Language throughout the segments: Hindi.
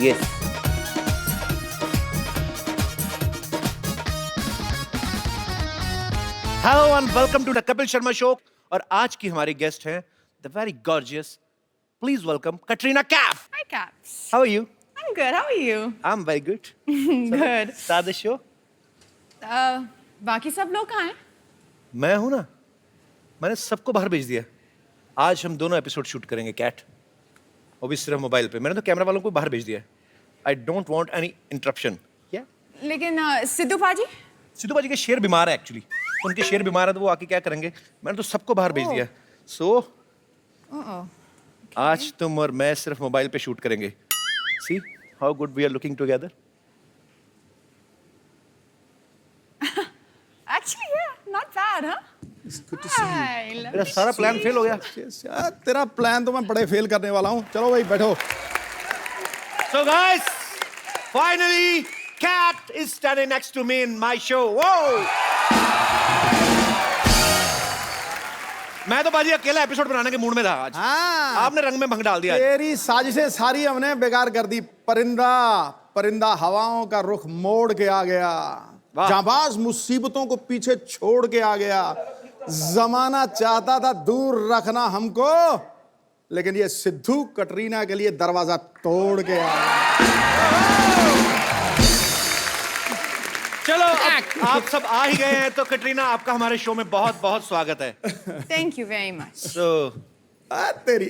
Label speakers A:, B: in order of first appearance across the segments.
A: Yes. Hello and welcome to the Kapil Sharma Show. और आज की हमारी गेस्ट हैं the very gorgeous. Please welcome Katrina Kaif.
B: Hi, Caps.
A: How are you?
B: I'm good. How are you?
A: I'm very good.
B: Good.
A: Start the show.
B: बाकी सब लोग कहाँ हैं?
A: मैं हूं ना. मैंने सबको बाहर भेज दिया. आज हम दोनों एपिसोड शूट करेंगे कैट. वो भी सिर्फ मोबाइल पे. मैंने तो कैमरा वालों को बाहर भेज दिया. I don't want any interruption. Yeah?
B: लेकिन सिद्धू पाजी?
A: सिद्धू बाजी के शेर बीमार है एक्चुअली. उनके शेर बीमार है तो वो आके क्या करेंगे. मैंने तो सबको बाहर भेज दिया. So आज तुम और मैं सिर्फ मोबाइल पे शूट करेंगे. See how good we are looking together.
B: Actually, yeah, not bad, huh?
C: It's good to see you.
B: Hi,
A: मेरा सारा प्लान फेल हो गया.
C: Yes, यार, तेरा प्लान तो मैं बड़े फेल करने वाला हूँ. चलो भाई बैठो.
A: So guys, finally, Kat is standing next to me in my show. Whoa! मैं तो बाजी अकेला एपिसोड बनाने के मूड में था आज.
C: हाँ.
A: आपने रंग में भंग डाल दिया.
C: तेरी साजिशें सारी हमने बेकार कर दी. परिंदा हवाओं का रुख मोड़ के आ गया. जाबाज मुसीबतों को पीछे छोड़ के आ गया. जमाना चाहता था दूर रखना हमको, लेकिन ये सिद्धू कटरीना के लिए दरवाजा तोड़ के आ गया.
A: चलो आप सब आ ही गए हैं तो कटरीना आपका हमारे शो में बहुत बहुत स्वागत है.
B: Thank you very much.
A: So
C: तेरी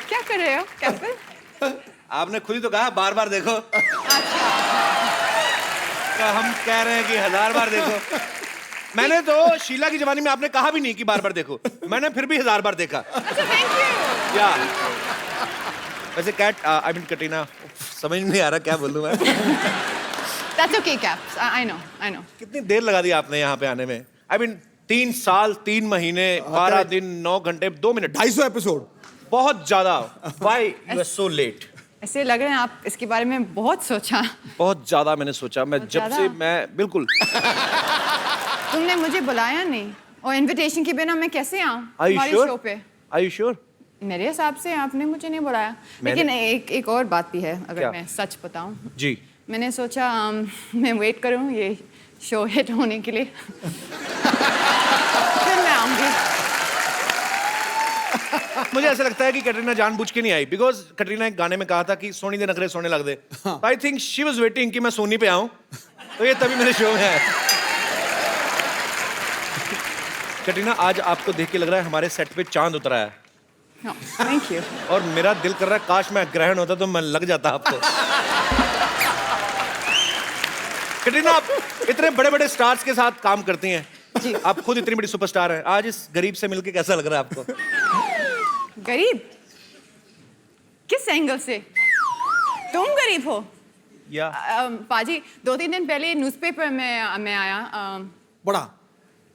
B: क्या कर रहे हो, कैपिल?
A: आपने खुद ही तो कहा बार बार देखो. तो हम कह रहे हैं कि 1000 बार देखो. मैंने तो शीला की जवानी में आपने कहा भी नहीं कि बार बार देखो. मैंने फिर भी 1000 बार देखा.
B: अच्छा, thank you.
A: या वैसे कैट आई मीन कटरीना समझ नहीं आ रहा क्या बोलूं मैं.
B: That's okay, Caps. I know.
A: कितनी देर लगा दी आपने यहाँ पे आने में. आई मीन 3 साल 3 महीने 12 दिन 9 घंटे 2 मिनट.
C: 250 एपिसोड.
A: बहुत ज्यादा. Why you are so late?
B: ऐसे लग रहे हैं आप इसके बारे में बहुत सोचा.
A: बहुत ज्यादा मैंने सोचा. मैं
B: बहुत
A: जब
B: ज्यादा?
A: से मैं बिल्कुल.
B: तुमने मुझे बुलाया नहीं और इनविटेशन के बिना मैं कैसे आऊँ
A: Are you
B: हमारे
A: sure?
B: शो पे?
A: Are you sure?
B: मेरे हिसाब से आपने मुझे नहीं बुलाया. लेकिन एक और बात भी है, अगर
A: क्या?
B: मैं सच बताऊं.
A: जी.
B: मैंने सोचा मैं वेट करूं ये शो हिट होने के लिए. फिर मैं आऊंगी.
A: मुझे ऐसा लगता है कि कटरीना जानबूझ के नहीं आई. बिकॉज कटरीना एक गाने में कहा था कि सोनी दे नखरे सोने लग दे. I think she was waiting कि मैं सोनी पे आऊं तो ये तभी मेरे शो में है. कटरीना आज आपको देख के लग रहा है हमारे सेट पे चांद उतरा है.
B: Thank you.
A: और मेरा दिल कर रहा है काश मैं ग्रहण होता तो मैं लग जाता आपको. कटरीना आप इतने बड़े बड़े स्टार्स के साथ काम करती हैं.
B: जी.
A: आप खुद इतनी बड़ी सुपरस्टार हैं. आज इस गरीब से मिलके कैसा लग रहा है आपको?
B: गरीब? किस एंगल से? तुम गरीब हो?
A: या
B: पाजी 2-3 दिन पहले न्यूज़पेपर में मैं आया
C: बड़ा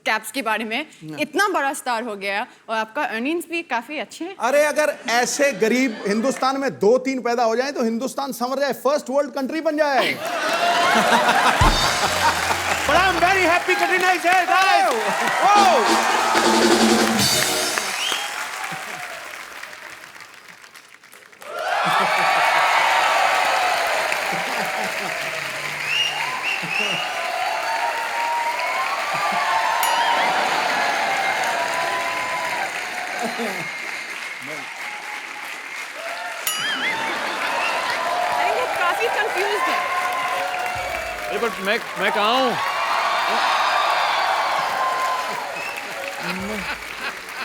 B: कैप्स के बारे में. इतना बड़ा स्टार हो गया और आपका अर्निंग्स भी काफी अच्छे हैं.
C: अरे अगर ऐसे गरीब हिंदुस्तान में 2-3 पैदा हो जाए तो हिंदुस्तान समझ जाए फर्स्ट वर्ल्ड कंट्री बन जाए.
A: But I'm very happy Katrina is here, guys. Oh!
B: अरे वो काफी कंफ्यूज्ड है.
D: अरे बट मैं कहाँ हूँ?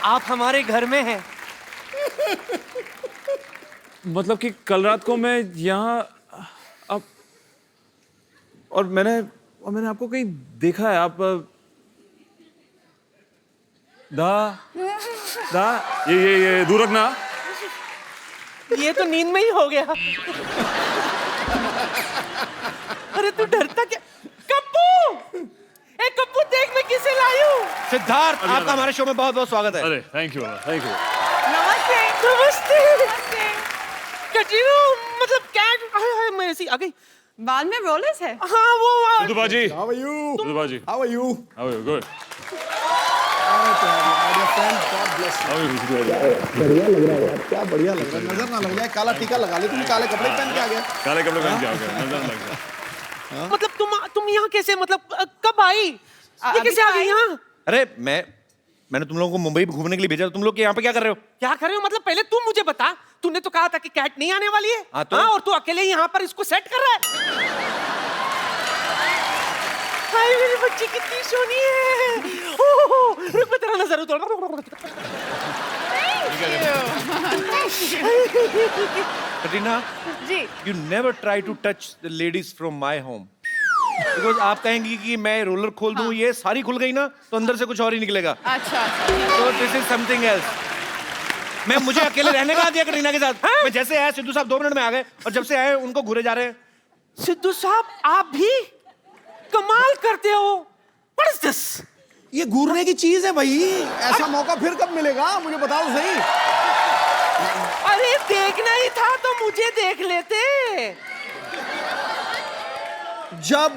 E: आप हमारे घर में हैं.
D: मतलब कि कल रात को मैं यहाँ अब और मैंने आपको कहीं देखा है. आप ये दूर रखना.
E: ये तो नींद में ही हो गया. अरे तू डरता क्या? कप्पू! ए कप्पू देख मैं किसे लाई हूँ.
A: सिद्धार्थ आपका हमारे शो में बहुत बहुत स्वागत है.
D: अरे थैंक यू.
B: नमस्ते.
E: नमस्ते.
B: नमस्ते.
E: कटरीना मतलब क्या? हाय मैं ऐसी आ गई.
B: बाल में रोलर्स है.
E: हाँ वो
D: सिद्धू बाजी.
C: How are you?
D: सिद्धू बाजी.
C: How are you?
D: How are you? Good.
C: बढ़िया लग रहा है यार, क्या बढ़िया लग रहा है, नजर ना लग जाए, काला टीका लगा ले, तुम काले कपड़े पहन के आ गए।
D: काले कपड़े पहन के आ गए, नजर लग गया।
E: मतलब तुम यहाँ कैसे, मतलब कब आई, ये कैसे आ गई यहाँ?
A: अरे मैंने तुम लोगों को मुंबई घूमने के लिए भेजा, तुम लोग यहाँ पे क्या कर रहे हो?
E: क्या कर रहे हो मतलब? पहले तुम मुझे बता, तूने तो कहा था कि कैट नहीं आने वाली है।
A: हाँ, तो?
E: और तू अकेले यहाँ पर इसको सेट कर रहा है। हाय मेरी बच्ची कितनी सोनी है। ओह, रुक मैं तेरा नजर उतार।
A: कटरीना,
B: जी
A: you never try to touch the ladies from my home. Because आप कहेंगी कि मैं रोलर खोल दूं, ये सारी खुल गई ना तो अंदर से कुछ और ही निकलेगा।
B: अच्छा
A: तो दिस इज समथिंग एल्स। मुझे अकेले रहने का दिया कटरीना के साथ। मैं जैसे आया, सिद्धू साहब 2 मिनट में आ गए और जब से आए उनको घूरे जा रहे हैं।
E: सिद्धू साहब आप भी कमाल करते हो। What is this?
C: ये घूरने की चीज है भाई, ऐसा मौका फिर कब मिलेगा, मुझे बताओ सही।
E: अरे देखना ही था तो मुझे देख लेते।
C: जब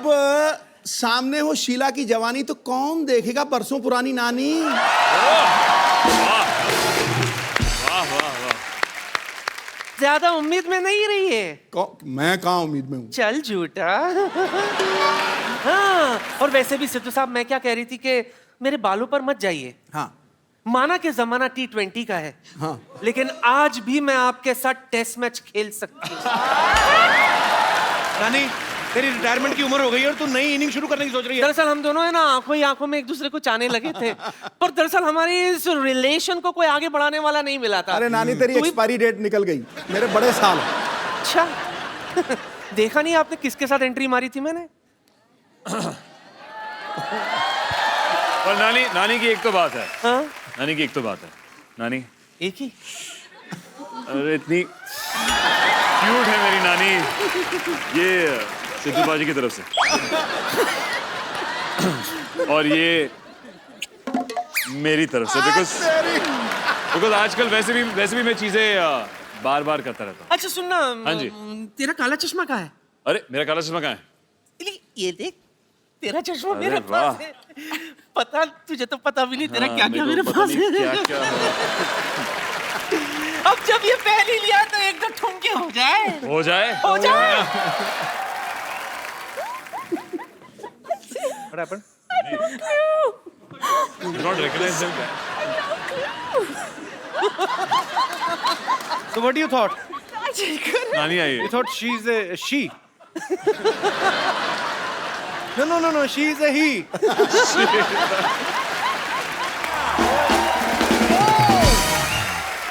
C: सामने हो शीला की जवानी तो कौन देखेगा बरसों पुरानी नानी।
E: ज्यादा उम्मीद में नहीं रही है।
C: मैं कहाँ उम्मीद में हूँ।
E: चल झूठा। हाँ, और वैसे भी सिद्धू साहब मैं क्या कह रही थी कि मेरे बालों पर मत जाइए।
C: हाँ
E: माना कि जमाना T20 का है,
C: हाँ
E: लेकिन आज भी मैं आपके साथ टेस्ट मैच खेल सकती हूँ।
A: नानी, तेरी रिटायरमेंट की उम्र हो गई और तू नई इनिंग शुरू करने की सोच रही है।
E: दरअसल हम दोनों है ना आंखों ही आंखों में एक दूसरे को चाहने लगे थे, पर दरअसल हमारी इस रिलेशन को कोई आगे बढ़ाने वाला नहीं मिला था।
C: अरे नानी, तेरी एक्सपायरी डेट निकल गई, मेरे बड़े साल।
E: अच्छा। देखा नहीं आपने किसके साथ एंट्री मारी थी मैंने?
D: और नानी की एक तो बात है।
E: हाँ?
D: नानी की एक तो बात है। नानी
E: एक ही।
D: अरे इतनी क्यूट है मेरी नानी, ये सिद्धू बाजी की तरफ से। और ये मेरी तरफ से, बिकॉज आजकल वैसे भी मैं चीजें बार बार करता रहता हूँ।
E: अच्छा सुनना,
D: हाँ जी।
E: तेरा काला चश्मा कहाँ है?
D: अरे मेरा काला चश्मा कहाँ है?
E: ये देख, तेरा चश्मा
D: अरे
E: मेरे
D: वाह।
E: पास है। पता तुझे तो पता भी नहीं तेरा
D: हाँ,
E: क्या क्या
D: मेरे
E: मेरे
D: को
E: पास
D: पता नहीं
E: है।
D: क्या है।
E: अब जब ये पहली लिया तो एक दो ठुमके हो जाए।
D: हो जाए।
A: What happened?
D: Do not recognize them.
A: So what do you thought?
D: नानी आई है।
A: You thought she's a she? No, she is a he.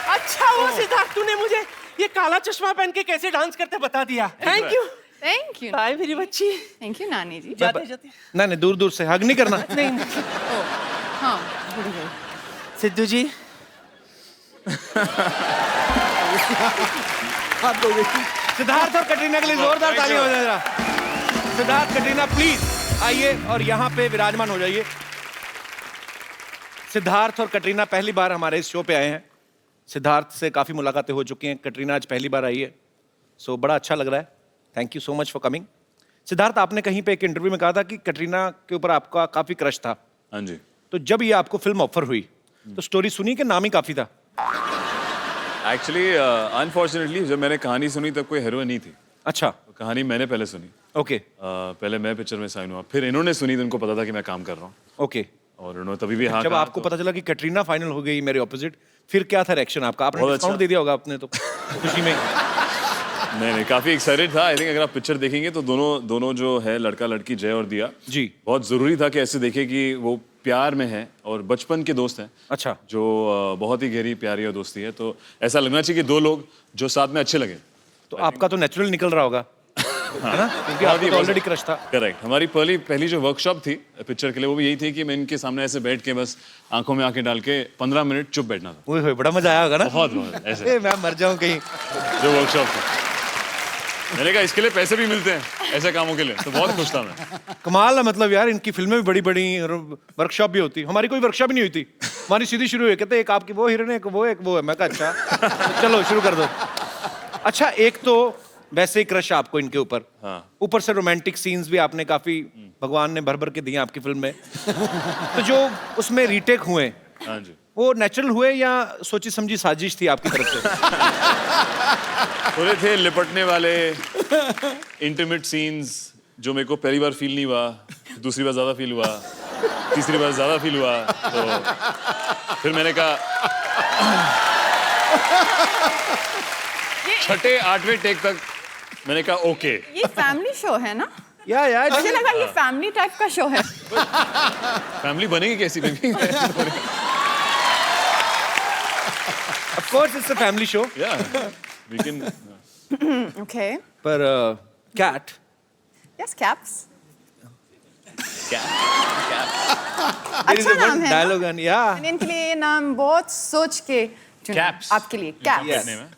E: अच्छा वो सिद्धार्थ, तूने मुझे ये काला चश्मा पहन के कैसे डांस करते बता दिया। Thank you.
B: Thank you.
E: Bye मेरी बच्ची।
B: थैंक यू नानी जी।
E: जाते जाते।
A: नहीं, दूर से हग नहीं करना।
E: नहीं
B: हाँ भूल गई।
E: सिद्धू जी,
A: सिद्धार्थ और कटरीना के लिए जोरदार ताली हो जाए जरा। सिद्धार्थ, कटरीना प्लीज आइए और यहाँ पे विराजमान हो जाइए। सिद्धार्थ और कटरीना पहली बार हमारे इस शो पे आए हैं। सिद्धार्थ से काफी मुलाकातें हो चुकी हैं, कटरीना आज पहली बार आई है, सो बड़ा अच्छा लग रहा है। Thank you so much for coming. Siddharth, आपने कहीं पे एक इंटरव्यू में कहा था कि कटरीना के ऊपर आपका काफी क्रश था।
D: हाँ जी।
A: तो जब ये आपको फिल्म ऑफर हुई तो स्टोरी सुनी कि नाम ही काफी था?
D: एक्चुअली अनफॉर्चुनेटली जब मैंने कहानी सुनी तब कोई हीरोइन नहीं थी।
A: अच्छा,
D: तो कहानी मैंने पहले सुनी।
A: ओके
D: पहले मैं पिक्चर में साइन हुआ, फिर इन्होंने सुनी तो उनको पता था कि मैं काम कर रहा हूँ,
A: ओके।
D: और उन्होंने तभी भी हाँ
A: जब
D: कहा।
A: आपको पता चला कि कटरीना फाइनल हो गई मेरे ऑपोजिट, फिर क्या था रिएक्शन आपका? आपने
D: बहुत
A: डिस्काउंट
D: अच्छा।
A: दे दिया होगा आपने तो खुशी में।
D: नहीं, काफी एक्साइटेड था। आई थिंक अगर आप पिक्चर देखेंगे तो दोनों जो है लड़का लड़की जय और दिया
A: जी।
D: बहुत जरूरी था कि ऐसे देखे कि वो प्यार में है और बचपन के दोस्त हैं,
A: अच्छा,
D: जो बहुत ही गहरी प्यारी और दोस्ती है। तो ऐसा लगना चाहिए कि दो लोग जो साथ में अच्छे लगे।
A: तो आपका तो नेचुरल निकल रहा होगा, है ना? क्योंकि
D: बहुत ही
A: आपका ऑलरेडी क्रश था।
D: करेक्ट। हमारी पहली जो वर्कशॉप थी पिक्चर के लिए वो भी यही थी कि मैं इनके सामने ऐसे बैठ के बस आंखों में आंखें डाल के 15 मिनट चुप बैठना था।
A: ओए होए, बड़ा मजा आया होगा ना?
D: बहुत ऐसे
A: मैं मर जाऊं कहीं।
D: जो वर्कशॉप थी, मैंने कहा इसके लिए पैसे भी मिलते हैं ऐसे कामों के लिए, तो बहुत खुश था मैं।
A: कमाल है, मतलब यार इनकी फिल्में भी बड़ी बड़ी और वर्कशॉप भी होती। हमारी कोई वर्कशॉप ही नहीं हुई थी, हमारी सीधी शुरू हुई। कहते एक आपकी वो हीरोइन है, एक वो है। मैं कहा अच्छा, तो चलो शुरू कर दो। अच्छा, एक तो वैसे ही क्रश आपको इनके ऊपर।
D: हाँ।
A: ऊपर से रोमांटिक सीन्स भी आपने काफी भगवान ने भर भर के दिए आपकी फिल्म में। तो जो उसमें रीटेक हुए
D: हाँ जी।
A: वो नेचुरल हुए या सोची समझी साजिश थी आपकी तरफ से?
D: थोड़े थे लिपटने वाले इंटीमेट सीन्स जो मेरे को पहली बार फील नहीं हुआ, दूसरी बार ज्यादा फील हुआ, तीसरी बार ज्यादा फील हुआ, तो फिर मैंने कहा छठे आठवें टेक तक मैंने कहा ओके।
B: ये फैमिली शो है ना?
A: या
B: मुझे लगा ये फैमिली टाइप का शो है।
D: फैमिली बनेगी कैसी baby?
A: Of course it's a family show.
D: Yeah we can.
B: Okay.
A: पर cat
B: yes, caps.
A: there is
B: अच्छा
A: a
B: नाम
A: one
B: है
A: dialogue and yeah
B: ना? इनके लिए ये नाम बहुत सोच के चुना
D: Caps.
B: आपके लिए। Caps
A: Yes.
D: name है?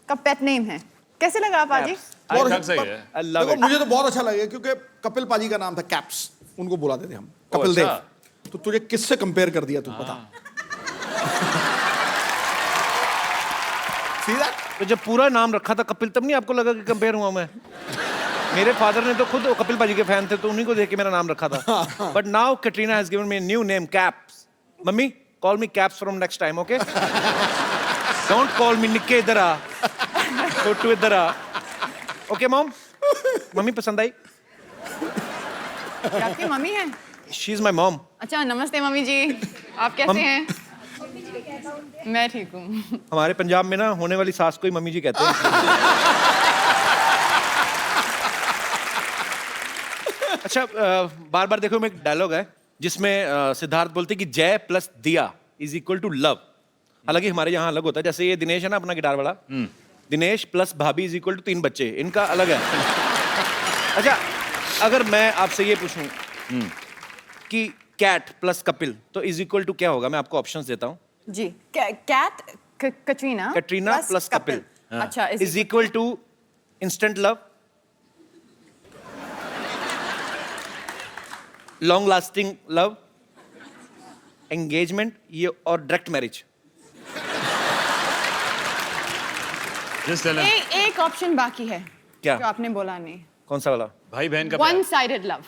B: का पेट नेम है। कैसे लगा आप आजी?
D: ठीक ठाक सही है।
A: I love
C: देखो
A: it।
C: मुझे तो बहुत अच्छा लगे क्योंकि कपिल पाजी का नाम था कैप्स, उनको बुलाते थे हम कपिल
D: अच्छा।
C: देव। तो तुझे किससे कंपेयर कर दिया तू बता? सीधा
A: तो जब पूरा नाम रखा था कपिल तब नहीं आपको लगा कि कंपेयर हुआ मैं? मेरे फादर ने तो खुद कपिल पाजी के फैन थे तो उन्हीं को देख के मेरा नाम रखा था। But now Katrina has given me new name caps. Mummy call me caps from next time, okay? Don't call मी निक्के, इधर आ, छोटू इधर आ। Okay mom? मम्मी पसंद आई?
B: ये आपकी मम्मी है?
A: She is my mom.
B: अच्छा, नमस्ते मम्मी जी, आप कैसे हैं? मैं ठीक हूँ।
A: हमारे पंजाब में ना होने वाली सास को ही मम्मी जी कहते हैं। अच्छा, बार बार देखो में एक डायलॉग है जिसमें सिद्धार्थ बोलते हैं कि जय प्लस दिया इज इक्वल टू लव। हालांकि हमारे यहाँ अलग होता है, जैसे ये दिनेश है ना अपना गिटार वाला, दिनेश प्लस भाभी इज इक्वल टू 3 बच्चे, इनका अलग है। अच्छा, अगर मैं आपसे ये पूछूं कि कैट प्लस कपिल तो इज इक्वल टू क्या होगा? मैं आपको ऑप्शंस देता हूँ।
B: जी, कैट कटरीना
A: कैटरीना प्लस कपिल
B: अच्छा
A: is equal to instant love, long lasting love, engagement, ये और direct marriage.
D: Just tell him.
B: एक ऑप्शन बाकी है
A: क्या?
B: जो आपने बोला नहीं।
A: कौन सा वाला?
D: भाई बहन का
B: वन साइडेड लव,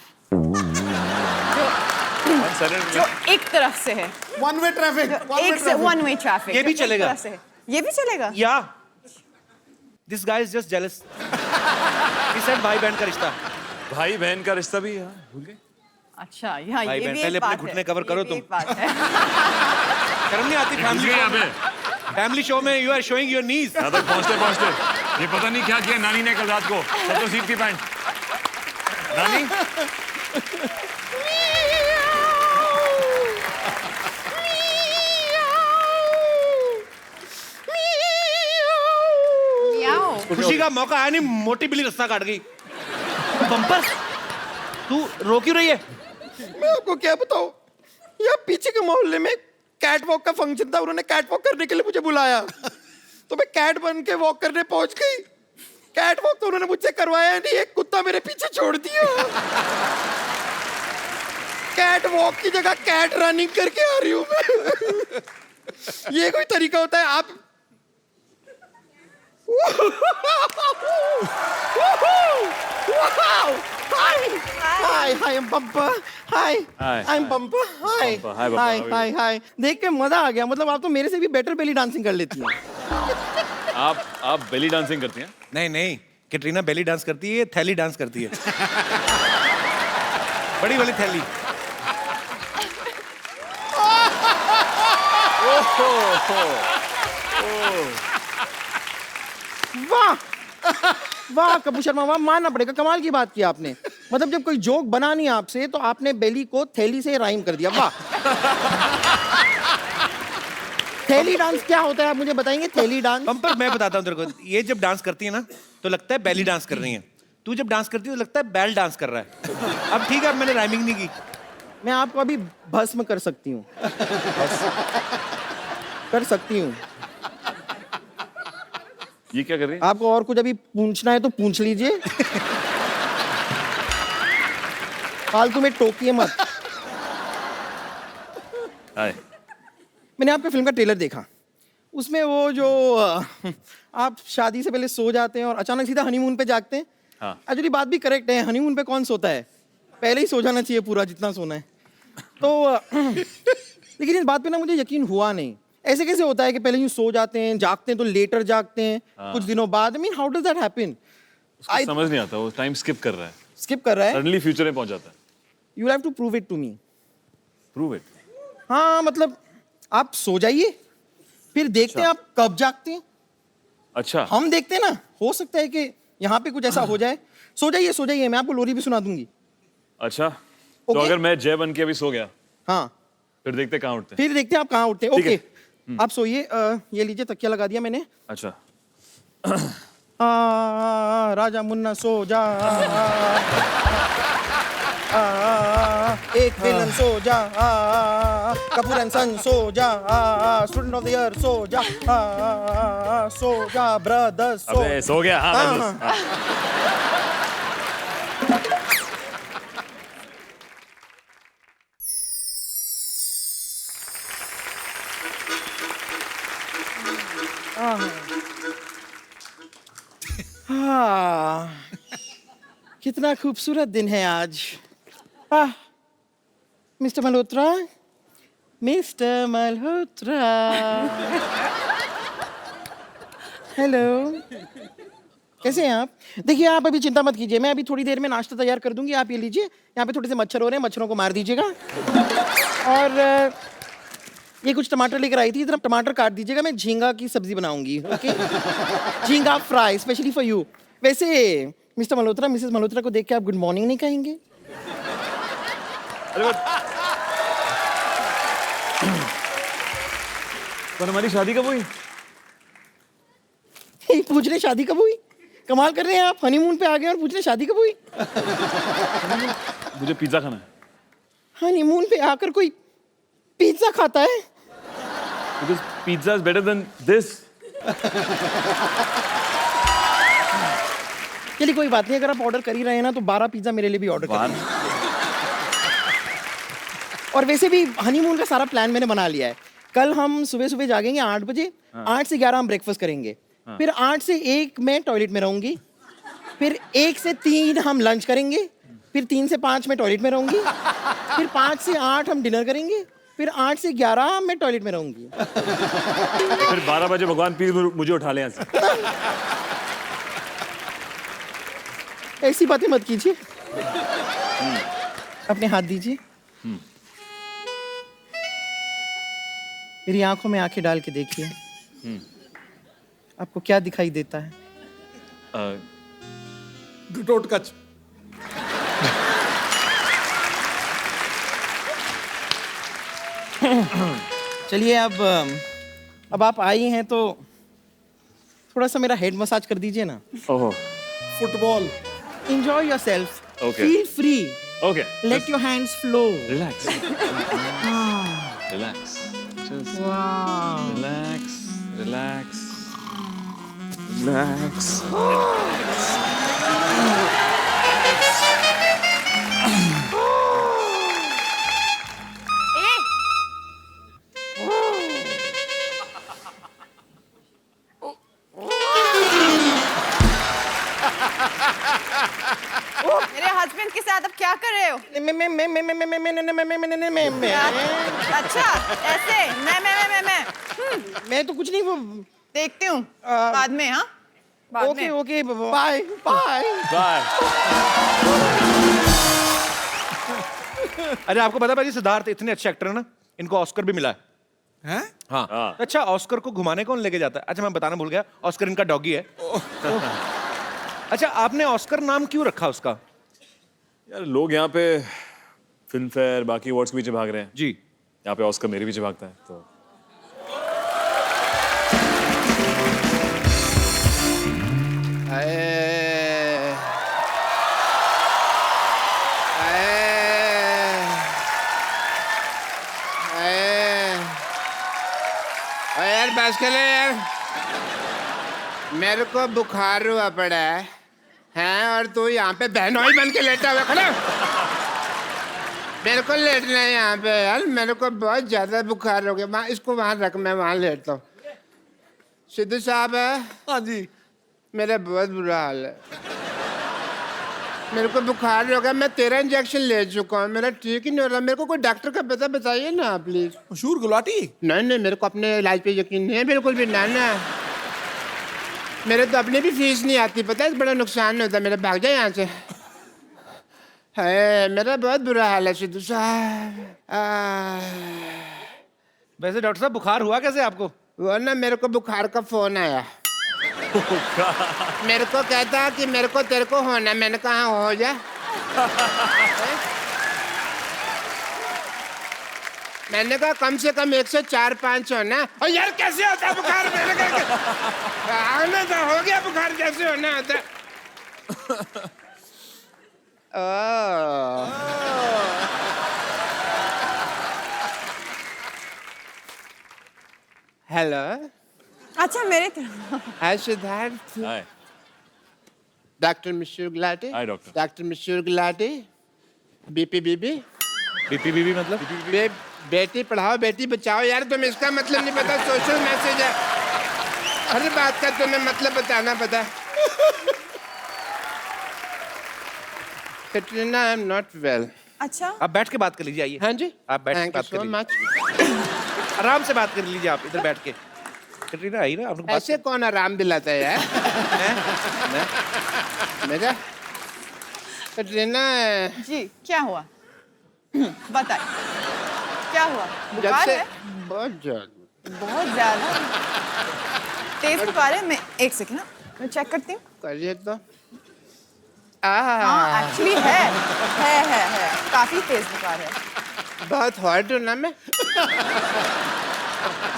B: जो एक तरफ से है,
C: वन वे ट्रैफिक,
B: एक से वन वे ट्रैफिक।
A: ये भी चलेगा?
B: ये भी चलेगा।
A: या this guy is just jealous. He said भाई बहन का रिश्ता।
D: भाई बहन का रिश्ता भी है, भूल गए?
B: अच्छा, यहाँ
A: भाई
B: ये
A: बहन,
B: भी
A: पहले
B: एक
A: अपने
B: बात
A: घुटने
B: है।
A: cover
B: ये
A: करो
B: भी
A: तुम।
B: एक बात है।
A: शर्म नहीं आती?
D: भूल गए यहाँ पे।
A: फैमिली शो में you are showing your knees.
D: यहाँ तक पहुँचते पहुँचते ये पता नहीं क्या किया नानी ने कल रात को। सब तो सीट की पैंट। नानी
B: मियाओ।
A: खुशी का मौका आया नहीं, मोटी बिल्ली रास्ता काट गई। बम्पर, तू रो क्यों रही है?
F: मैं आपको क्या बताऊं, यहाँ पीछे के मोहल्ले में कैट वॉक का फंक्शन था, उन्होंने कैट वॉक करने के लिए मुझे बुलाया, तो मैं कैट बन के वॉक करने पहुंच गई। कैट वॉक तो उन्होंने मुझसे करवाया नहीं, एक कुत्ता मेरे पीछे छोड़ दिया। कैट वॉक की जगह कैट रनिंग करके आ रही हूं मैं। ये कोई तरीका होता है? आप hi hi Bumper, hi
D: Hi.
F: I am Bumper, hi
D: Bumper. Hi, Bumper.
F: Hi
D: How are you?
F: Hi hi. देख के मजा आ गया, मतलब आप तो मेरे से भी बेटर बेली डांसिंग कर लेती हैं।
D: आप बेली डांसिंग करती हैं?
A: नहीं नहीं, कैटरीना बेली डांस करती है, थैली डांस करती है। बड़ी वाली थैली।
F: वाह वाह कपूर शर्मा, वाह, मानना पड़ेगा, कमाल की बात की आपने। मतलब जब कोई जोक बना नहीं आपसे तो आपने बेली को थैली से राइम कर दिया, वाह। थैली डांस क्या होता है आप मुझे बताएंगे? थैली डांस
A: बम्पर मैं बताता हूँ तेरे को, ये जब डांस करती है ना तो लगता है बेली डांस कर रही है, तू जब डांस करती है तो लगता है बैल डांस कर रहा है। अब ठीक है, अब मैंने राइमिंग नहीं की।
F: मैं आपको अभी भस्म कर सकती हूँ, कर सकती हूँ।
D: ये क्या कर रही है?
F: आपको और कुछ अभी पूछना है तो पूछ लीजिए, फालतू में टोकिए मत।
D: हाय।
F: मैंने आपके फिल्म का ट्रेलर देखा, उसमें वो जो आप शादी से पहले सो जाते हैं और अचानक सीधा हनीमून पे जागते हैं।
D: हाँ।
F: एक्चुअली बात भी करेक्ट है, हनीमून पे कौन सोता है, पहले ही सो जाना चाहिए पूरा जितना सोना है। तो लेकिन इस बात पे ना मुझे यकीन हुआ नहीं। ऐसे कैसे होता है कि पहले यूं सो जाते हैं, जागते हैं तो लेटर जागते हैं कुछ दिनों बाद? I mean how does that happen?
D: उसको समझ नहीं आता, वो टाइम स्किप कर रहा है,
F: स्किप कर रहा है।
D: सडनली फ्यूचर में पहुंच जाता है।
F: You have to prove it to me.
D: Prove it.
F: हाँ मतलब आप सो जाइए, फिर देखते हैं आप कब जागते हैं।
D: अच्छा,
F: हम देखते हैं ना, हो सकता है कि यहाँ पे कुछ ऐसा हो जाए। सो जाइए, मैं आपको लोरी भी सुना दूंगी।
D: अच्छा, तो
F: Okay.
D: अगर मैं जय बन के अभी सो गया,
F: हाँ,
D: फिर देखते कहाँ उठते हैं।
F: फिर देखते हैं आप कहाँ उठते हैं।
D: ठीक है।
F: ओके, आप सोइए। ये लीजिए, तकिया लगा दिया मैंने।
D: अच्छा,
F: राजा मुन्ना सो जा, एक विलन सो जा, कपूर एंड सन सो जा, student of the year so जा, ब्रदर्स सो।
D: अबे सो गया। हाँ,
F: हाँ,
D: बस, हाँ।
F: हाँ, कितना खूबसूरत दिन है आज। Mister Malhotra, mister Malhotra, hello, कैसे हैं आप? देखिए आप अभी चिंता मत कीजिए, मैं अभी थोड़ी देर में नाश्ता तैयार कर दूंगी। आप ये लीजिए, यहाँ पे थोड़े से मच्छर हो रहे हैं, मच्छरों को मार दीजिएगा। और ये कुछ टमाटर लेकर आई थी, इधर टमाटर काट दीजिएगा, मैं झींगा की सब्जी बनाऊंगी। ओके, झींगा फ्राई स्पेशली फॉर यू। वैसे मिस्टर मल्होत्रा, मिसेस मल्होत्रा को देख के आप गुड मॉर्निंग नहीं कहेंगे?
D: पर हमारी शादी कब हुई?
F: पूछ रहे शादी कब हुई? कमाल कर रहे हैं आप, हनीमून पे आ गए और पूछ रहे शादी कब हुई?
D: मुझे पिज्जा खाना है।
F: हनीमून पे आकर कोई पिज्जा खाता है?
D: Because pizza is better than this.
F: चलिए कोई बात नहीं, अगर आप ऑर्डर कर ही रहे हैं ना तो 12 पिज्जा मेरे लिए भी ऑर्डर कर। और वैसे भी हनीमून का सारा प्लान मैंने बना लिया है। कल हम सुबह सुबह जागेंगे 8 बजे, 8 से 11 हम ब्रेकफास्ट करेंगे, फिर 8 से 1 मैं टॉयलेट में रहूंगी, फिर 1 से 3 हम लंच करेंगे, फिर 3 से 5 मैं टॉयलेट में रहूंगी, फिर 5 से 8 हम डिनर करेंगे, फिर 8 से 11 मैं टॉयलेट में रहूंगी।
D: फिर 12 बजे भगवान प्लीज मुझे उठा ले यहाँ से।
F: ऐसी बातें मत कीजिए। अपने हाथ दीजिए, मेरी आंखों में आंखें डाल के देखिए, आपको क्या दिखाई देता है?
C: टोटकच।
F: चलिए अब आप आई हैं तो थोड़ा सा मेरा हेड मसाज कर दीजिए ना।
D: ओहो,
C: football.
F: Enjoy yourself.
D: Okay.
F: Feel free.
D: okay.
F: Let your hands flow.
D: Relax. Relax. Just
F: Wow.
D: relax. Relax. Relax.
B: मेरे हस्बैंड के साथ अब क्या कर रहे हो? अच्छा, ऐसे
F: मैं तो कुछ नहीं, वो
B: देखती हूँ बाद में। हाँ, बाद
F: ओके
B: में।
F: Okay, bye bye.
D: Bye.
A: अरे आपको पता है सिद्धार्थ इतने अच्छे एक्टर है ना, इनको ऑस्कर भी मिला है।
C: हैं?
A: हाँ।
D: हाँ।
A: अच्छा, ऑस्कर को घुमाने कौन लेके जाता है? अच्छा मैं बताना भूल गया, ऑस्कर इनका डॉगी है। अच्छा, आपने ऑस्कर नाम क्यों रखा उसका?
D: यार लोग यहाँ पे फिल्म फेयर बाकी अवार्ड्स के पीछे भाग रहे हैं,
A: जी।
D: यहाँ पे ऑस्कर मेरे पीछे भागता है तो
G: यार बस कर ले यार, मेरे को बुखार हुआ पड़ा है और तू यहाँ पे बहनोई बन के लेटा हुआ खड़ा। मेरे को लेटना है यहाँ पे यार, मेरे को बहुत ज्यादा बुखार हो गया। वहाँ इसको वहाँ रख, मैं वहाँ लेटता हूँ। सिद्धू साहब
C: हाँ जी।
G: मेरा बहुत बुरा हाल है। मेरे को बुखार हो गया, मैं 13 इंजेक्शन ले चुका हूँ, मेरा ठीक ही नहीं हो रहा। मेरे को कोई डॉक्टर का पता बताइए ना प्लीज।
C: मशहूर गुलाटी।
G: नहीं नहीं, मेरे को अपने इलाज पे यकीन नहीं है बिल्कुल भी। ना ना, मेरे तो अपने भी फीस नहीं आती, पता है, बड़ा नुकसान होता है मेरा। भाग जाए यहाँ से। है, मेरा बहुत बुरा हाल है सिद्धू साहब।
A: वैसे डॉक्टर साहब बुखार हुआ कैसे आपको?
G: वो ना, मेरे को बुखार का फोन आया। मेरे को कहता कि मेरे को तेरे को होना। मैंने कहा हो जा। मैंने कहा कम से कम 104-5 होना। और यार कैसे होता बुखार? मैंने कहा आने तो हो गया बुखार, कैसे होना होता? हेलो।
B: अच्छा मेरे तरफ
G: hi Siddharth.
D: Hi
G: doctor Mishra Gulati.
D: Hi doctor.
G: Doctor Mishra Gulati. BP बीबी।
A: बीपी मतलब?
G: बेटी पढ़ाओ बेटी बचाओ। यार तुम्हें इसका मतलब नहीं पता, सोशल मैसेज है। हर बात का तुम्हें मतलब बताना पता। Katrina, I am not well.
B: अच्छा
A: आप बैठ के बात कर लीजिए, आइए।
G: हाँ जी,
A: आप बैठ के
G: थैंक यू
A: बात कर
G: सो
A: लीजिए।
G: मच।
A: आराम से बात कर लीजिए आप इधर बैठ के। कैटरीना आई ना, आप लोग बात
G: ऐसे कौन आराम दिलाता है यार? मेरा कैटरीना,
B: जी, क्या हुआ? बताइए क्या हुआ?
G: जब
B: बुखार
G: से
B: है?
G: बहुत ज्यादा।
B: बहुत ज्यादा तेज बुखार है। मैं एक सेकंड ना, मैं चेक करती हूँ।
G: करिए तो।
B: हाँ एक्चुअली है काफी तेज बुखार है।
G: बहुत हॉट हूँ ना मैं।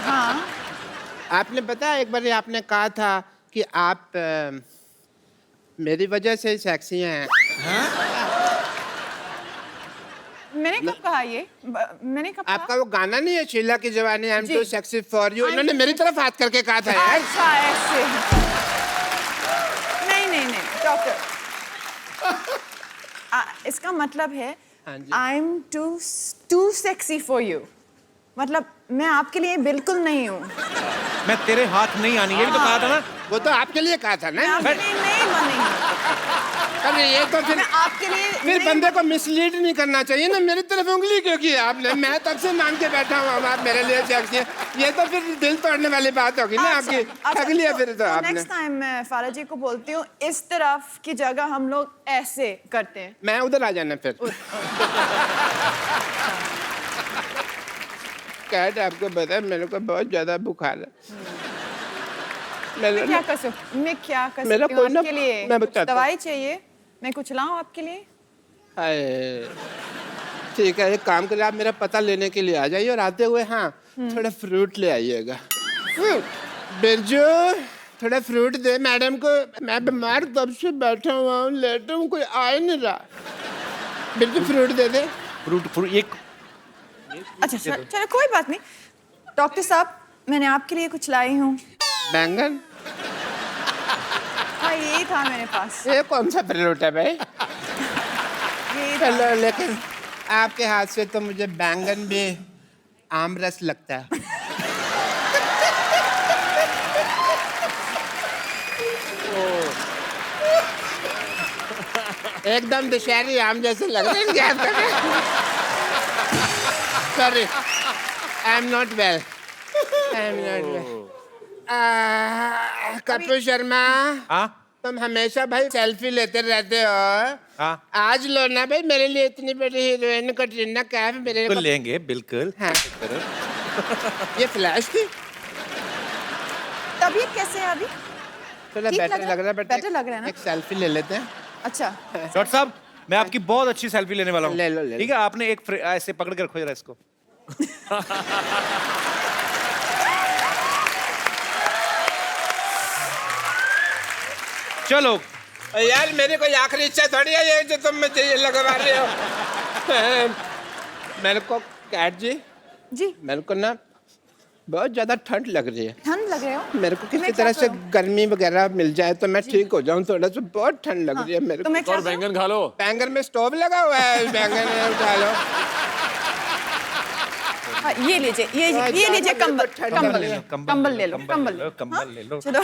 B: हाँ
G: आपने पता एक बार आपने कहा था कि आप मेरी वजह से ही सेक्सी हैं।
B: मैंने कब कहा ये? मैंने कब
G: आपका
B: कहा?
G: वो गाना नहीं है शीला की जवानी, आई एम
B: जी।
G: Too sexy for you? इन्होंने मेरी तरफ हाथ करके कहा था यार।
B: अच्छा ऐसे। नहीं डॉक्टर, इसका मतलब है
G: हाँ जी।
B: I am too sexy for you. मतलब मैं आपके लिए बिल्कुल नहीं हूँ।
A: मैं तेरे हाथ नहीं आनी, ये भी तो कहा था ना।
G: वो तो आपके लिए कहा था
B: मैं
G: ना।
B: आपके लिए नहीं बनी हूँ।
G: अरे ये तो फिर
B: मैं आपके लिए
G: फिर
B: नहीं
G: बंदे को मिसलीड नहीं करना चाहिए ना। मेरी तरफ उंगली क्यों की आपने? मैं तब से मांग के बैठा हूँ, अब आप मेरे लिए सेक्सी हैं। ये तो फिर दिल तोड़ने वाली बात होगी ना आपकी। ठग लिया फिर तो आपने।
B: नेक्स्ट टाइम मैं फारा जी को बोलती हूँ, इस तरफ की जगह हम लोग ऐसे करते हैं।
G: मैं उधर आ जाना फिर। कैट, आपको पता है मेरे को बहुत ज्यादा बुखार है।
B: मैं क्या कर सकती
G: मेरा
B: हूँ
G: कोई ना-
B: आपके लिए?
G: मैं
B: कुछ
G: बताता हूँ।
B: दवाई चाहिए? मैं कुछ लाऊं आपके लिए?
G: हाय, ठीक है, एक काम करिए, आप मेरा पता लेने के लिए आ जाइए और आते हुए हाँ थोड़ा फ्रूट ले आइएगा।
B: फ्रूट?
G: बिरजू, थोड़ा फ्रूट दे मैडम को। मैं बीमार तब से बैठा हुआ हूँ, लेटा हूँ, कोई आ ही नहीं रहा। बिरजू फ्रूट दे दे।
A: फ्रूट एक
B: अच्छा चलो कोई बात नहीं। डॉक्टर साहब, मैंने आपके लिए कुछ लाई हूँ।
G: बैंगन?
B: हाँ यही था मेरे पास।
G: ये कौन सा फ्रूट है भाई?
B: यही था।
G: चलो, लेकिन आपके हाथ से तो मुझे बैंगन भी आम रस लगता है। एकदम दशहरी आम जैसे लग रहे हैं क्या आपको? Sorry, I am not well. Kapil Sharma,
A: हाँ
G: तुम हमेशा भाई सेल्फी लेते रहते हो।
A: हाँ
G: आज लो ना भाई, मेरे लिए इतनी बड़ी हीरोइन कैटरीना कैफ मेरे
A: बिल्कुल लेंगे, बिल्कुल।
G: हाँ। ये फ्लैश थी।
B: तबीयत कैसे है अभी?
G: थोड़ा
B: ठीक
G: बेटर लग रहा है, बट
B: better लग रहा है ना?
G: एक सेल्फी ले लेते हैं।
B: अच्छा
A: डॉक्टर साहब, मैं आपकी बहुत अच्छी सेल्फी लेने वाला हूँ।
G: ले लो, ले लो।
A: ठीक है, आपने एक ऐसे पकड़ के रखो जरा इसको। चलो
G: यार मेरी कोई आखिरी इच्छा थोड़ी है ये जो तुम मुझे ये लगवा रहे हो। मेरे को कैट जी,
B: जी,
G: मेरे को ना बहुत ज्यादा ठंड लग रही है।
B: ठंड लग रहे हो?
G: मेरे को किसी
B: मैं क्या
G: तरह से
B: करूं?
G: गर्मी वगैरह मिल जाए तो मैं ठीक हो जाऊं थोड़ा सा। बहुत ठंड लग रही है मेरे
B: तो
G: को।
B: मैं क्या
D: और
B: करूं?
D: बैंगन खा लो।
G: बैंगन में स्टोव लगा हुआ है, बैंगन उठा लो।
B: हाँ, ये लीजिए ये लीजिए कंबल कंबल कंबल ले लो
A: कंबल ले लो।
B: चलो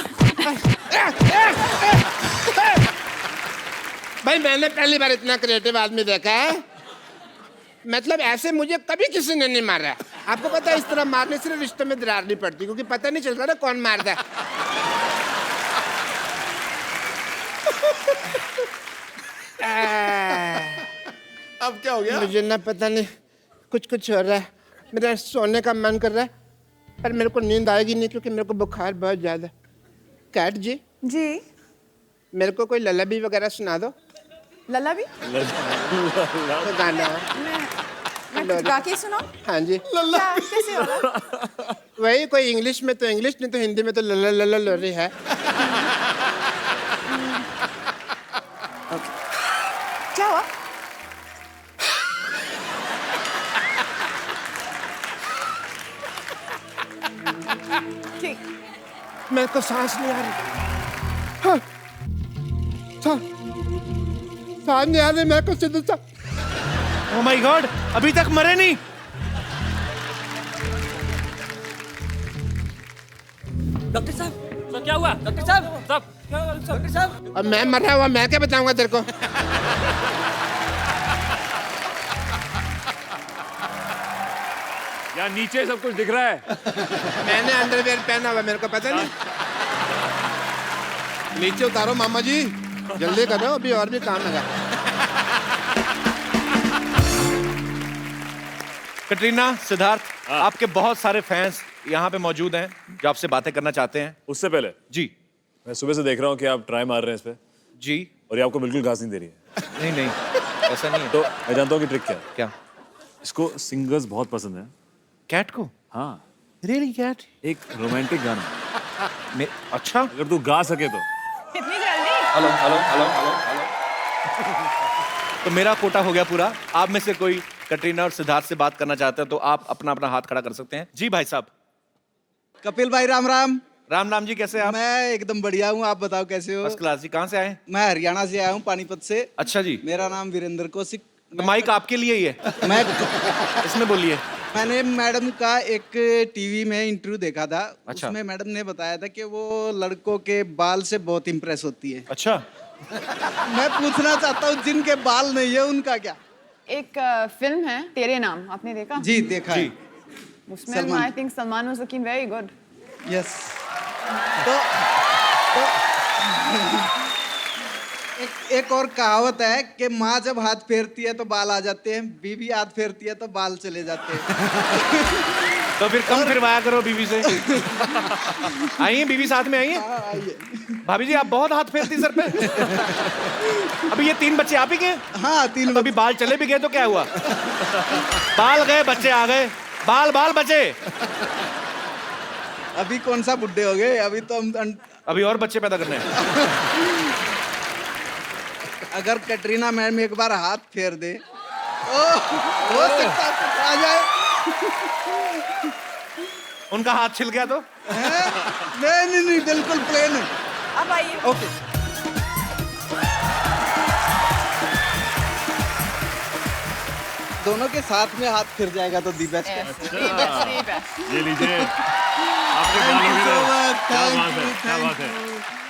G: भाई मैंने पहली बार इतना क्रिएटिव आदमी देखा है। मतलब ऐसे मुझे कभी किसी ने नहीं मारा। आपको पता है इस तरह मारने से रिश्ते में दरार नहीं पड़ती, क्योंकि पता नहीं चलता ना कौन मारता है।
C: अब क्या हो गया?
G: मुझे ना पता नहीं कुछ हो रहा है। मेरा सोने का मन कर रहा है, पर मेरे को नींद आएगी नहीं क्योंकि मेरे को बुखार बहुत ज्यादा। कैट जी
B: जी
G: मेरे को कोई ललाबी वगैरह सुना दो।
B: लला भी
G: तो गाना
B: मैं कुछ गा के सुनाऊं?
G: हाँ जी
B: क्या कैसे वाला?
G: वही कोई इंग्लिश में तो इंग्लिश, नहीं तो हिंदी में तो लला लला लोरी है।
B: क्या हुआ? ठीक
G: मेरे को सांस नहीं आ रही। हाँ। सांस नहीं आ रही मेरे को सिद्धू सा।
A: ओह माय गॉड, अभी तक मरे नहीं।
E: डॉक्टर साहब तो क्या हुआ? डॉक्टर साहब डॉक्टर साहब
G: अब मैं मरा हुआ, मैं क्या बताऊंगा तेरे को?
D: यहाँ नीचे सब कुछ दिख रहा है।
G: मैंने अंडरवेयर पहना हुआ, मेरे को पता नहीं।
C: नीचे उतारो मामा जी।
G: जल्दी करो, अभी और भी काम है।
A: कटरीना, सिद्धार्थ, आपके बहुत सारे फैंस यहाँ पे मौजूद हैं जो आपसे बातें करना चाहते हैं।
D: उससे पहले
A: जी
D: मैं सुबह से देख रहा हूँ कि आप ट्राई मार रहे हैं इस पे,
A: जी।
D: और ये आपको बिल्कुल घास नहीं दे रही है।
A: नहीं नहीं, ऐसा नहीं है।
D: तो मैं जानता हूँ कि ट्रिक क्या है।
A: क्या?
D: इसको सिंगर्स बहुत पसंद है।
A: कैट को?
D: हाँ,
A: रियली कैट?
D: एक रोमांटिक गाना
A: अच्छा।
D: अगर तू गा सके तो।
B: इतनी जल्दी?
A: Hello hello hello hello hello. तो मेरा कोटा हो गया पूरा। आप में से कोई कटरीना और सिद्धार्थ से बात करना चाहते हैं तो आप अपना अपना हाथ खड़ा कर सकते हैं। जी भाई साहब।
H: कपिल भाई राम राम।
A: राम राम जी, कैसे हैं आप?
H: मैं एकदम बढ़िया हूँ, आप बताओ कैसे हो?
A: फर्स्ट क्लास जी। कहाँ से आए?
H: मैं हरियाणा से आया हूँ, पानीपत से।
A: अच्छा जी।
H: मेरा नाम वीरेंद्र कौशिक।
A: तो माइक आपके लिए ही है,
H: मैं
A: इसमें बोलिए।
H: मैंने मैडम का एक टीवी में इंटरव्यू देखा था।
A: अच्छा।
H: उसमें मैडम ने बताया था कि वो लड़कों के बाल से बहुत इम्प्रेस होती है।
A: अच्छा।
H: मैं पूछना चाहता हूँ जिनके बाल नहीं है उनका क्या?
B: एक फिल्म है तेरे नाम, आपने देखा?
H: जी देखा है।
B: उसमें
H: Salman.
B: I think Salman was looking very good.
H: Yes. तो एक और कहावत है कि माँ जब हाथ फेरती है तो बाल आ जाते हैं, बीवी हाथ फेरती है तो बाल चले जाते हैं।
A: तो फिर कम फिरवाया करो बीवी से। आई हैं बीवी, साथ में आई हैं? भाभी जी आप बहुत हाथ फेरती सर पे। अभी ये 3 बच्चे आप ही के हैं?
H: हाँ 3
A: तो अभी बाल चले भी गए तो क्या हुआ? बाल गए, बच्चे आ गए, बाल बाल बचे।
H: अभी कौन सा बुड्ढे हो गए, अभी तो हम
A: अभी और बच्चे पैदा करने हैं।
H: अगर कटरीना मैम एक बार हाथ फेर दे हो सकता है आ जाए।
A: उनका हाथ छिल गया तो?
H: नहीं बिल्कुल प्लेन है।
B: अब आइए।
H: ओके। दोनों के साथ में हाथ फिर जाएगा तो दी बेस्ट है।
D: ये लीजिए, आपके बालों के लिए। क्या बात है, क्या बात है।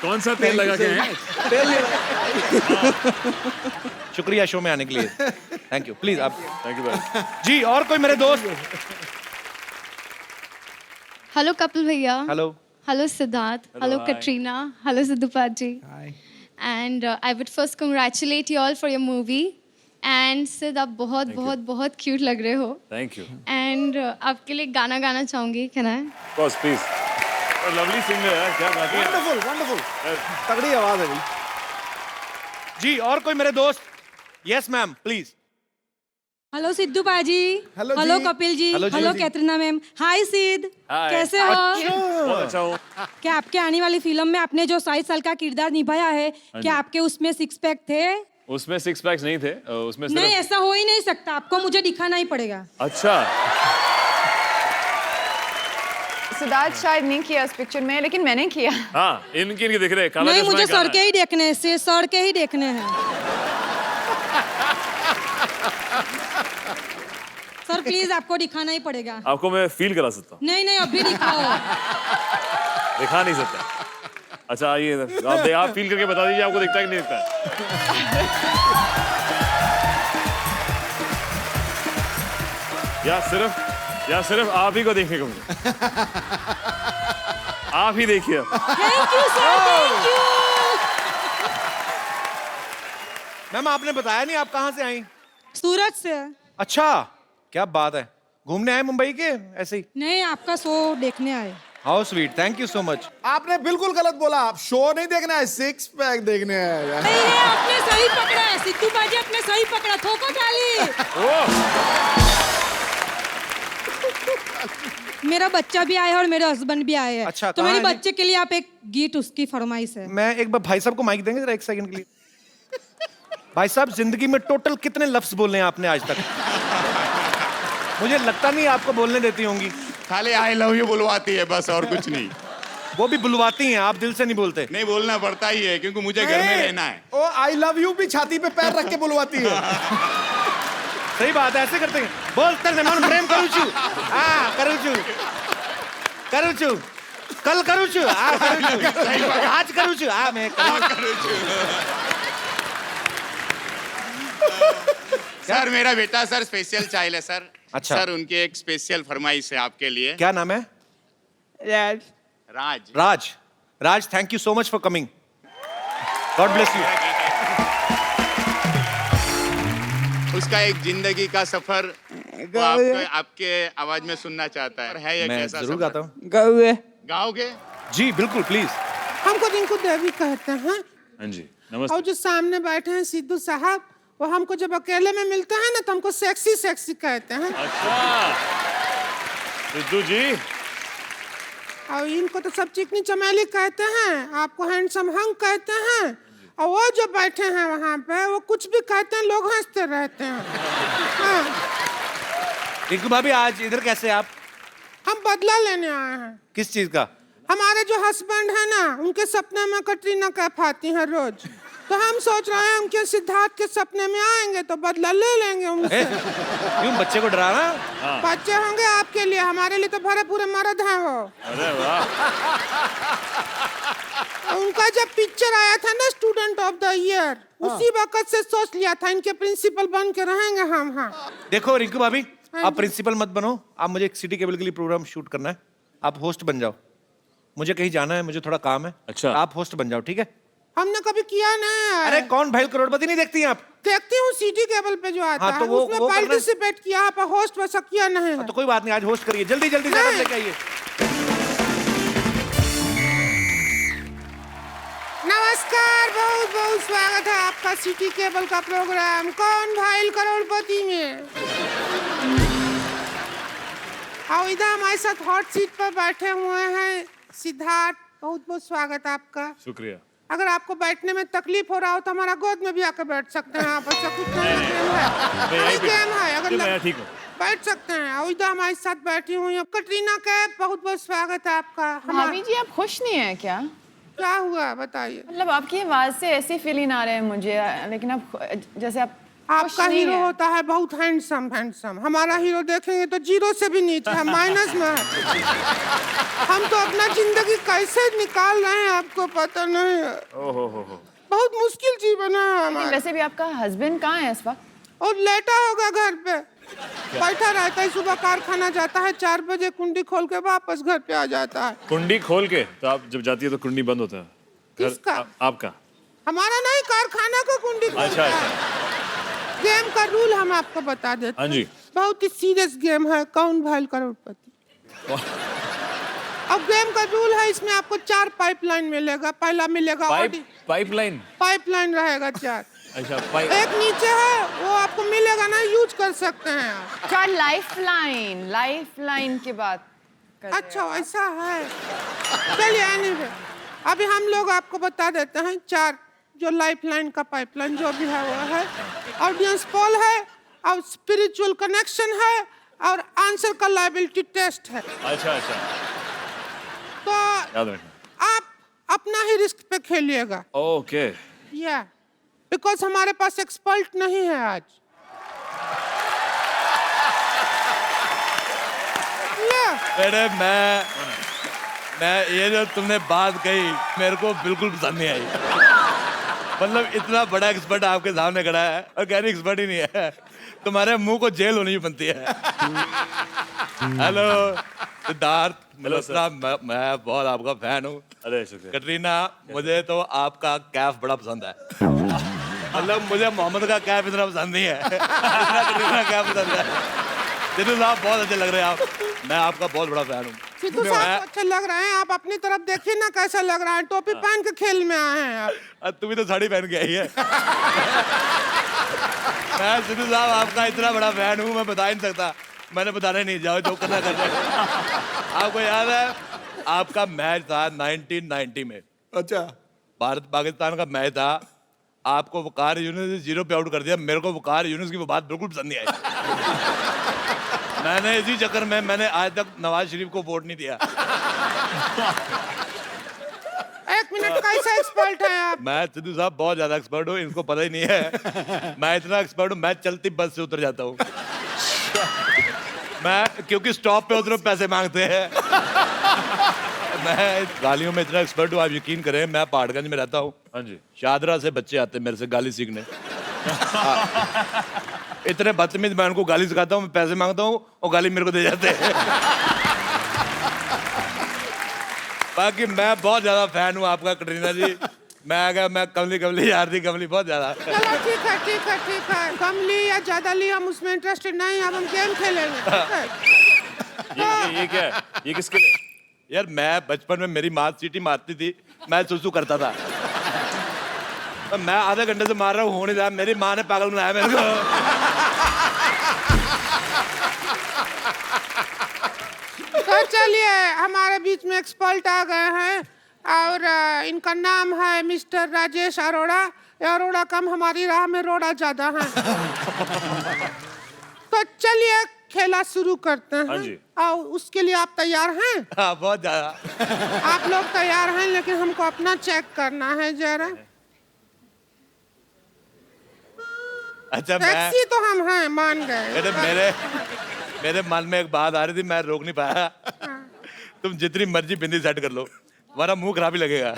D: कौन सा तेल लगा के हैं?
A: शुक्रिया शो में आने के लिए। Thank you. प्लीज आप।
D: थैंक यू भाई।
A: जी और कोई मेरे दोस्त?
I: हेलो कपिल भैया।
A: Hello.
I: Hello Siddharth. Hello
D: hi.
I: Katrina. Hello सिद्धूपाद ji. And I would first congratulate you all for your movie. एंड सिद्ध आप बहुत बहुत बहुत क्यूट लग रहे हो।
D: Thank you.
I: एंड आपके लिए गाना गाना चाहूंगी, can I?
D: Of course please. Lovely singer है, क्या गाती है।
C: वंडरफुल वंडरफुल, तगड़ी आवाज है भाई।
A: जी और कोई मेरे दोस्त? Yes ma'am please.
J: Hello Sidhu पाजी।
C: हेलो
J: हेलो
C: जी।
J: कपिल जी।
A: हेलो जी।
J: Hello Katrina ma'am. हाय सिद्ध,
D: Hi.
J: कैसे हो?
D: बहुत अच्छा हूँ।
J: क्या आपके आने वाली फिल्म में आपने जो 27 साल का किरदार निभाया है, क्या आपके उसमें 6 पैक थे?
D: उसमें 6 पैक्स नहीं थे, उसमें
J: नहीं,
D: सिर्फ।
J: ऐसा हो ही नहीं सकता, आपको मुझे दिखाना ही पड़ेगा।
D: अच्छा।
B: सिद्धार्थ शायद नहीं किया उस पिक्चर में, लेकिन मैंने किया।
D: हाँ, इनके दिख रहे हैं। काला
J: नहीं,
D: चश्मा
J: मुझे
D: है, काला
J: सर के ही देखने हैं, सर के ही देखने हैं। सर प्लीज आपको दिखाना ही पड़ेगा।
D: आपको मैं फील करा सकता हूँ।
J: नहीं नहीं अभी दिखाओ।
D: दिखा नहीं सकता। अच्छा आइए आप फील करके बता दीजिए आपको दिखता है कि नहीं दिखता है। या सिर्फ आप ही को देखने को मिले। आप ही देखिए।
J: Thank you sir, thank you.
A: Ma'am आपने बताया नहीं आप कहाँ से आई?
J: सूरत से।
A: अच्छा क्या बात है, घूमने आए मुंबई के ऐसे ही?
J: नहीं आपका शो देखने आए।
A: How sweet, thank you so much.
C: आपने बिल्कुल गलत बोला, आप शो नहीं देखना है, 6 पैक देखने आए।
J: नहीं आपने सही पकड़ा है सिद्धू बाजी, आपने सही पकड़ा। ठोको ताली। मेरा बच्चा भी आया है और मेरे हस्बैंड भी आए हैं।
A: अच्छा,
J: तो
A: कहाँ
J: मेरे
A: है जी?
J: बच्चे के लिए आप एक गीत उसकी फरमाइश है।
A: मैं एक बार भाई साहब को माइक देंगे जरा 1 सेकंड के लिए? भाई साहब जिंदगी में टोटल कितने लफ्ज बोले हैं आपने आज तक? मुझे लगता नहीं आपको बोलने देती होंगी।
K: खाली आई लव यू बुलवाती है बस, और कुछ नहीं।
A: वो भी बुलवाती हैं, आप दिल से नहीं बोलते?
K: नहीं, बोलना पड़ता ही है क्योंकि मुझे घर में रहना है।
C: ओ आई लव यू भी छाती पे पैर रख के बुलवाती है।
A: सही बात है, ऐसे करते हैं। बोलते हैं मन प्रेम करूँ छू, करूँ छू, कल करूँ छू, आज करूँ छू, मैं करूँ छू।
K: सर मेरा बेटा सर स्पेशल चाइल्ड है सर।
A: अच्छा।
K: सर उनकी एक स्पेशल फरमाइश है आपके लिए।
A: क्या नाम है?
K: Raj.
A: Raj. Raj, thank you so much for coming. God bless you.
K: उसका एक जिंदगी का सफर वो आपके आवाज में सुनना चाहता है ये
A: मैं
K: कैसा
A: जरूर
K: सफर?
A: गाता हूँ।
K: गाओगे?
A: जी बिल्कुल, प्लीज।
F: हमको रिंकू देवी कहते हैं
D: हाँ जी
F: और
D: नमस्ते।
F: जो सामने बैठे हैं सिद्धू साहब, वो हमको जब अकेले में मिलते हैं ना तो हमको सेक्सी सेक्सी कहते हैं।
D: अच्छा सिद्धू जी।
F: और इनको तो सब चिकनी चमेली कहते हैं, आपको हैंडसम हंग कहते हैं, और वो जो बैठे हैं वहाँ पे वो कुछ भी कहते हैं, लोग हंसते रहते हैं। हाँ।
A: रिंकू भाभी आज इधर कैसे आप?
F: हम बदला लेने आए हैं।
A: किस चीज का?
F: हमारे जो हस्बैंड है ना, उनके सपने में कटरीना कैफ आती है रोज, तो हम सोच रहे हैं उनके सिद्धार्थ के सपने में आएंगे तो बदला ले लेंगे उनसे।
A: क्यों बच्चे को डराना?
F: बच्चे होंगे आपके लिए, हमारे लिए तो भरे पूरे मर्द हैं वो।
D: अरे वाह।
F: उनका जब पिक्चर आया था ना स्टूडेंट ऑफ द ईयर, उसी वक्त से सोच लिया था इनके प्रिंसिपल बन के रहेंगे हम। हाँ
A: देखो रिंकू भाभी, आप प्रिंसिपल मत बनो, आप मुझे एक सिटी केबल के लिए प्रोग्राम शूट करना है, आप होस्ट बन जाओ। मुझे कहीं जाना है, मुझे थोड़ा काम है।
D: अच्छा।
A: आप होस्ट बन जाओ, ठीक है?
F: हमने कभी किया नहीं है।
A: अरे कौन भाई करोड़पति नहीं देखती हैं आप?
F: देखती हूँ सिटी केबल पे जो आता
A: हाँ, तो
F: है,
A: वो
F: उसमें
A: करना है।
F: पार्टिसिपेट किया, पर होस्ट वैसा किया नहीं है।
A: तो कोई बात नहीं, आज होस्ट करिए, जल्दी जल्दी से
F: नहीं।
A: लेके आइए।
F: नमस्कार, बहुत बहुत स्वागत है आपका सिटी केबल का प्रोग्राम कौन भाई करोड़पति में। और इधर हमारे साथ हॉट सीट पर बैठे हुए हैं सिद्धार्थ, बहुत बहुत स्वागत आपका।
D: शुक्रिया।
F: अगर आपको बैठने में तकलीफ हो रहा हो तो हमारा गोद में भी आकर बैठ सकते हैं आप। ऐसा कुछ नहीं है, गेम है, अगर
D: मैं ठीक हूँ।
F: बैठ सकते हैं। और इधर हमारे साथ बैठी हुई है कटरीना कैफ, बहुत बहुत स्वागत है आपका।
B: भाभी जी आप खुश नहीं है क्या?
F: क्या हुआ बताइए।
B: मतलब आपकी आवाज से ऐसी फीलिंग आ रहे हैं मुझे, लेकिन आप जैसे आप
F: आपका हीरो होता है बहुत हैंडसम हैंडसम, हमारा हीरो देखेंगे तो जीरो से भी नीचे है, माइनस में है। हम तो अपना जिंदगी कैसे निकाल रहे हैं आपको पता नहीं है।
D: ओहो।
F: बहुत मुश्किल जीवन है हमारा।
B: वैसे भी आपका हस्बैंड कहाँ है इस वक्त?
F: और लेटा होगा घर पे, बैठा रहता है, सुबह कारखाना जाता है 4 बजे, कुंडी खोल के वापस घर पे आ जाता है।
D: कुंडी खोल के? तो आप जब जाती है तो कुंडी बंद होता है?
F: किसका?
D: आपका।
F: हमारा नहीं, कारखाना को कुंडी खोलता
D: अच्छा
F: है। गेम का रूल हम आपको बता देते हैं।
D: हाँ जी।
F: बहुत ही सीरियस गेम है, कौन भाई करोड़पति। अब गेम का रूल है, इसमें आपको 4 पाइपलाइन मिलेगा। पहला मिलेगा
D: पाइपलाइन।
F: पाइपलाइन रहेगा 4।
D: अच्छा
F: एक नीचे है, वो आपको मिलेगा ना, यूज कर सकते हैं आप।
B: क्या लाइफ लाइन की बात कर रहे
F: अच्छा ऐसा है, चलिए anyway, अभी हम लोग आपको बता देते हैं 4 जो लाइफलाइन का पाइपलाइन जो भी है वो है, ऑडियंस पोल है, और स्पिरिचुअल कनेक्शन है, और आंसर का लायबिलिटी टेस्ट है।
D: अच्छा
F: तो
D: याद रखना।
F: आप अपना ही रिस्क पे खेलिएगा।
D: ओके।
F: या बिकॉज हमारे पास एक्सपर्ट नहीं है आज।
A: बेटे मैं ये जो तुमने बात कही मेरे को बिल्कुल पसंद नहीं आई। मतलब इतना बड़ा एक्सपर्ट आपके सामने खड़ा है और कह रही एक्सपर्ट ही नहीं है। तुम्हारे मुंह को जेल होनी बनती है। हेलो सिद्धार्थ मल्होत्रा, मैं बहुत आपका फैन हूँ।
D: अरे शुक्रिया।
A: कटरीना, मुझे तो आपका कैफ बड़ा पसंद है। मतलब मुझे मोहम्मद का कैफ इतना पसंद नहीं है जितना कटरीना कैफ पसंद है। सिद्धू साहब बहुत अच्छे लग रहे हैं आप, मैं आपका बहुत बड़ा फैन हूँ।
F: सिद्धू साहब अच्छे लग रहे हैं, आप अपनी तरफ देखिए ना कैसा लग रहा है, टोपी पहन के खेल में आए हैं आप।
A: तू भी तो साड़ी पहन के आई है। मैं सिद्धू साहब आपका इतना बड़ा फैन हूँ, मैं बता ही नहीं सकता। मैंने बताना ही नहीं, जाओ जो करना कर लो। आपको याद है आपका मैच था 1990 में,
C: अच्छा,
A: भारत पाकिस्तान का मैच था। आपको वकार यूनुस ने 0 पे आउट कर दिया। मेरे को वकार यूनुस की वो बात बिल्कुल पसंद नहीं आई। मैंने इसी चक्कर में मैंने आज तक नवाज शरीफ को वोट नहीं दिया।
F: 1 मिनट, कैसे एक्सपर्ट हैं आप?
A: मैं सिद्धू साहब बहुत ज्यादा एक्सपर्ट हूँ, इनको पता ही नहीं है। मैं इतना एक्सपर्ट हूँ, मैं चलती बस से उतर जाता हूँ। मैं क्योंकि स्टॉप पे उतरो पैसे मांगते हैं। मैं गालियों में इतना एक्सपर्ट हूँ, आप यकीन करें। मैं पहाड़गंज में रहता हूँ।
D: हाँ जी।
A: शादरा से बच्चे आते हैं मेरे से गाली सीखने। इतने बदतमीज, मैं उनको गाली सिखाता हूँ, मैं पैसे मांगता हूँ और गाली मेरे को दे जाते हैं। बाकी मैं बहुत ज्यादा फैन हूँ आपका कटरीना जी। मैं कमली कमली यार थी, कमली बहुत ज्यादा।
F: चलो ठीक है ठीक है ठीक है, कम ली या ज्यादा ली हम उसमें इंटरेस्टेड नहीं, अब हम गेम खेलेंगे।
D: ये क्या है? ये किसके लिए?
A: यार मैं बचपन में मेरी माँ सीटी मारती थी, मैं सुसु करता था। तो मैं आधे घंटे से मार रहा हूँ, हो नहीं रहा। मेरी माँ ने पागल बनाया मेरे को।
F: तो चलिए, हमारे बीच में एक्सपर्ट आ गए हैं और इनका नाम है मिस्टर राजेश अरोड़ा। अरोड़ा कम, हमारी राह में रोड़ा ज्यादा है। तो चलिए खेला शुरू करते हैं।
D: हाँ जी।
F: और उसके लिए आप तैयार हैं?
A: हाँ, बहुत ज्यादा।
F: आप लोग तैयार हैं, लेकिन हमको अपना चेक करना है जरा।
A: अच्छा,
F: टैक्सी तो हम हैं, मान गए।
A: मेरे मन में एक बात आ रही थी, मैं रोक नहीं पाया। तुम जितनी मर्जी बिंदी सेट कर लो, हमारा मुंह खराब ही लगेगा।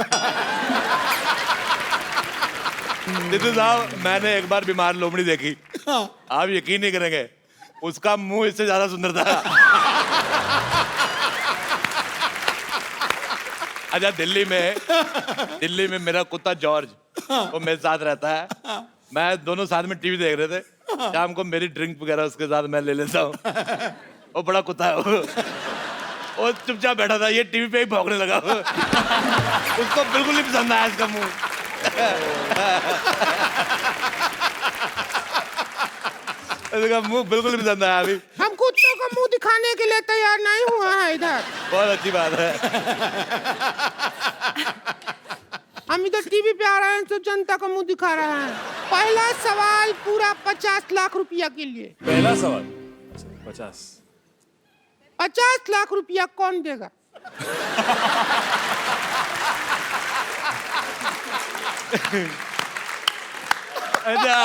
A: सिद्धू साहब, मैंने एक बार बीमार लोमड़ी देखी, आप यकीन नहीं करेंगे, उसका मुंह इससे ज्यादा सुंदर था। अच्छा, दिल्ली में मेरा कुत्ता जॉर्ज, वो मेरे साथ रहता है। मैं दोनों साथ में टीवी देख रहे थे। शाम को मेरी ड्रिंक वगैरह उसके साथ मैं ले लेता हूँ। वो बड़ा कुत्ता है वो चुपचाप बैठा था, ये टीवी पे ही भौंकने लगा। उसको बिल्कुल नहीं पसंद आया इसका मुंह। इसका मुंह बिल्कुल नहीं पसंद आया। अभी
F: हम कुत्तों का मुंह दिखाने के लिए तैयार नहीं हुआ है इधर।
A: बहुत अच्छी बात है।
F: हम इधर टीवी पे आ रहे हैं तो जनता का मुंह दिखा रहे हैं। पहला सवाल पूरा 50 लाख रुपया के लिए।
D: पहला सवाल
F: 50 लाख रुपया कौन देगा?
A: अच्छा,